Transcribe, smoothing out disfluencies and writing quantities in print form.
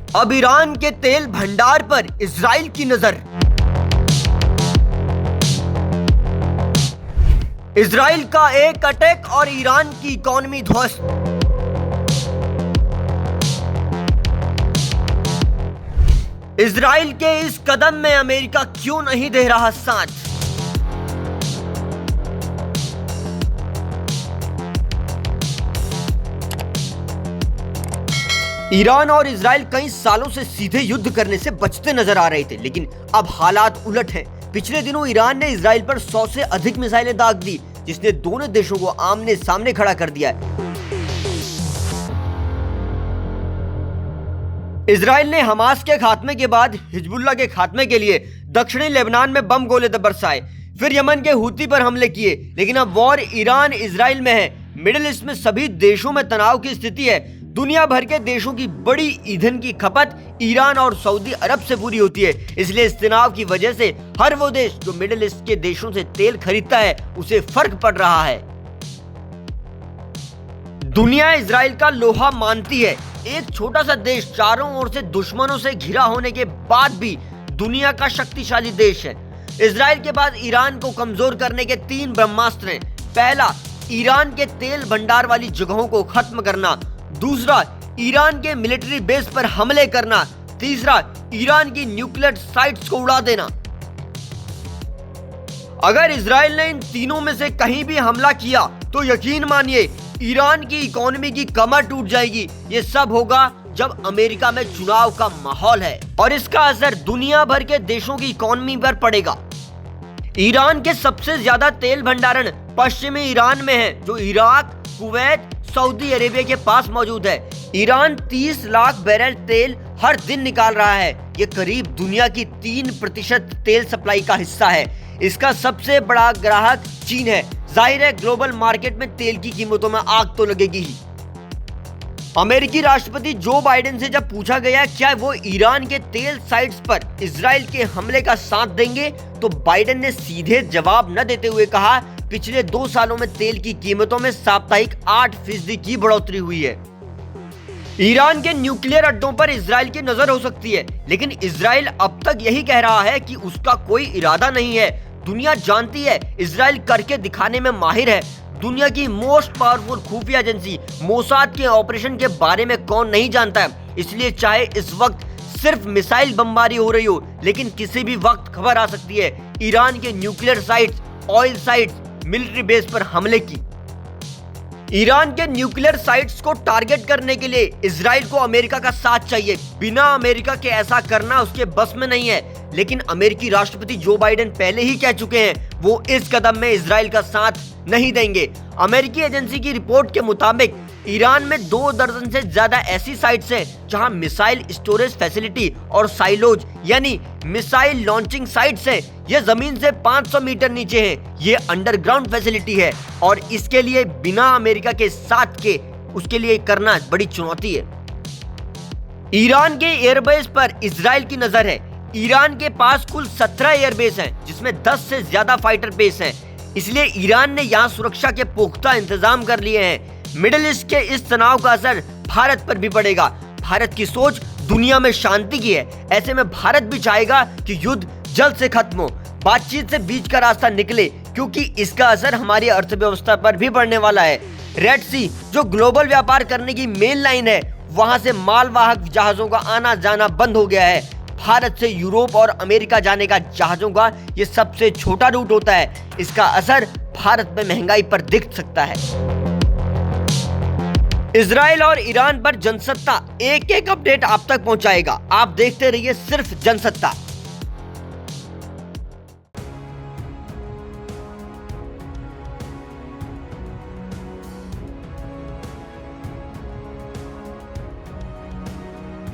अब ईरान के तेल भंडार पर इजराइल की नजर। इजराइल का एक अटैक और ईरान की इकोनॉमी ध्वस्त। इजराइल के इस कदम में अमेरिका क्यों नहीं दे रहा साथ? ईरान और इजराइल कई सालों से सीधे युद्ध करने से बचते नजर आ रहे थे, लेकिन अब हालात उलट हैं। पिछले दिनों ईरान ने इजराइल पर 100 से अधिक मिसाइलें दाग दी, जिसने दोनों देशों को आमने सामने खड़ा कर दिया है। इजराइल ने हमास के खात्मे के बाद हिजबुल्लाह के खात्मे के लिए दक्षिणी लेबनान में बम गोले बरसाए, फिर यमन के हूती पर हमले किए, लेकिन अब वॉर ईरान इजराइल में है। मिडिल ईस्ट में सभी देशों में तनाव की स्थिति है। दुनिया भर के देशों की बड़ी ईंधन की खपत ईरान और सऊदी अरब से पूरी होती है, इसलिए इस तनाव की वजह से हर वो देश जो मिडिल ईस्ट के देशों से तेल खरीदता है उसे फर्क पड़ रहा है। दुनिया इजराइल का लोहा मानती है। एक छोटा सा देश चारों ओर से दुश्मनों से घिरा होने के बाद भी दुनिया का शक्तिशाली देश है। इजराइल के पास ईरान को कमजोर करने के 3 ब्रह्मास्त्र हैं। पहला, ईरान के तेल भंडार वाली जगहों को खत्म करना। दूसरा, ईरान के मिलिट्री बेस पर हमले करना। तीसरा, ईरान की न्यूक्लियर साइट्स को उड़ा देना। अगर इजराइल ने इन तीनों में से कहीं भी हमला किया तो यकीन मानिए ईरान की इकोनॉमी की कमर टूट जाएगी। ये सब होगा जब अमेरिका में चुनाव का माहौल है और इसका असर दुनिया भर के देशों की इकोनॉमी पर पड़ेगा। ईरान के सबसे ज्यादा तेल भंडारण पश्चिमी ईरान में है, जो इराक, कुवैत, सऊदी अरेबिया के पास मौजूद है। ईरान 30 लाख बैरल तेल हर दिन निकाल रहा है। ये करीब दुनिया की 3% तेल सप्लाई का हिस्सा है। इसका सबसे बड़ा ग्राहक चीन है। जाहिर है ग्लोबल मार्केट में तेल की कीमतों में आग तो लगेगी ही। अमेरिकी राष्ट्रपति जो बाइडेन से जब पूछा गया क्या वो ईरान के तेल साइट्स पर इजराइल के हमले का साथ देंगे, तो बाइडेन ने सीधे जवाब न देते हुए कहा, पिछले 2 सालों में तेल की कीमतों में साप्ताहिक 8% की बढ़ोतरी हुई है। ईरान के न्यूक्लियर अड्डों पर इजराइल की नजर हो सकती है, लेकिन इजराइल अब तक यही कह रहा है कि उसका कोई इरादा नहीं है। दुनिया जानती है इजराइल करके दिखाने में माहिर है। दुनिया की मोस्ट पावरफुल खुफिया एजेंसी मोसाद के ऑपरेशन के बारे में कौन नहीं जानता है। इसलिए चाहे इस वक्त सिर्फ मिसाइल बमबारी हो रही हो, लेकिन किसी भी वक्त खबर आ सकती है ईरान के nuclear sites, oil sites, military base पर हमले की। ईरान के न्यूक्लियर साइट्स को टारगेट करने के लिए इजराइल को अमेरिका का साथ चाहिए। बिना अमेरिका के ऐसा करना उसके बस में नहीं है, लेकिन अमेरिकी राष्ट्रपति जो बाइडेन पहले ही कह चुके हैं वो इस कदम में इजराइल का साथ नहीं देंगे। अमेरिकी एजेंसी की रिपोर्ट के मुताबिक ईरान में 2 दर्जन से ज्यादा ऐसी साइट्स हैं जहां मिसाइल स्टोरेज फैसिलिटी और साइलोज यानी मिसाइल लॉन्चिंग साइट्स हैं। ये जमीन से 500 मीटर नीचे है। ये अंडरग्राउंड फैसिलिटी है और इसके लिए बिना अमेरिका के साथ के उसके लिए करना बड़ी चुनौती है। ईरान के एयरबेस पर इजराइल की नजर है। ईरान के पास कुल 17 एयरबेस हैं, जिसमें 10 से ज्यादा फाइटर बेस हैं। इसलिए ईरान ने यहाँ सुरक्षा के पुख्ता इंतजाम कर लिए हैं। मिडिल ईस्ट के इस तनाव का असर भारत पर भी पड़ेगा। भारत की सोच दुनिया में शांति की है। ऐसे में भारत भी चाहेगा कि युद्ध जल्द से खत्म हो, बातचीत से बीच का रास्ता निकले, क्योंकि इसका असर हमारी अर्थव्यवस्था पर भी पड़ने वाला है। रेड सी जो ग्लोबल व्यापार करने की मेन लाइन है, वहां से मालवाहक जहाजों का आना जाना बंद हो गया है। भारत से यूरोप और अमेरिका जाने का जहाजों का ये सबसे छोटा रूट होता है। इसका असर भारत में महंगाई पर दिख सकता है। इजराइल और ईरान पर जनसत्ता एक एक अपडेट आप तक पहुंचाएगा। आप देखते रहिए सिर्फ जनसत्ता।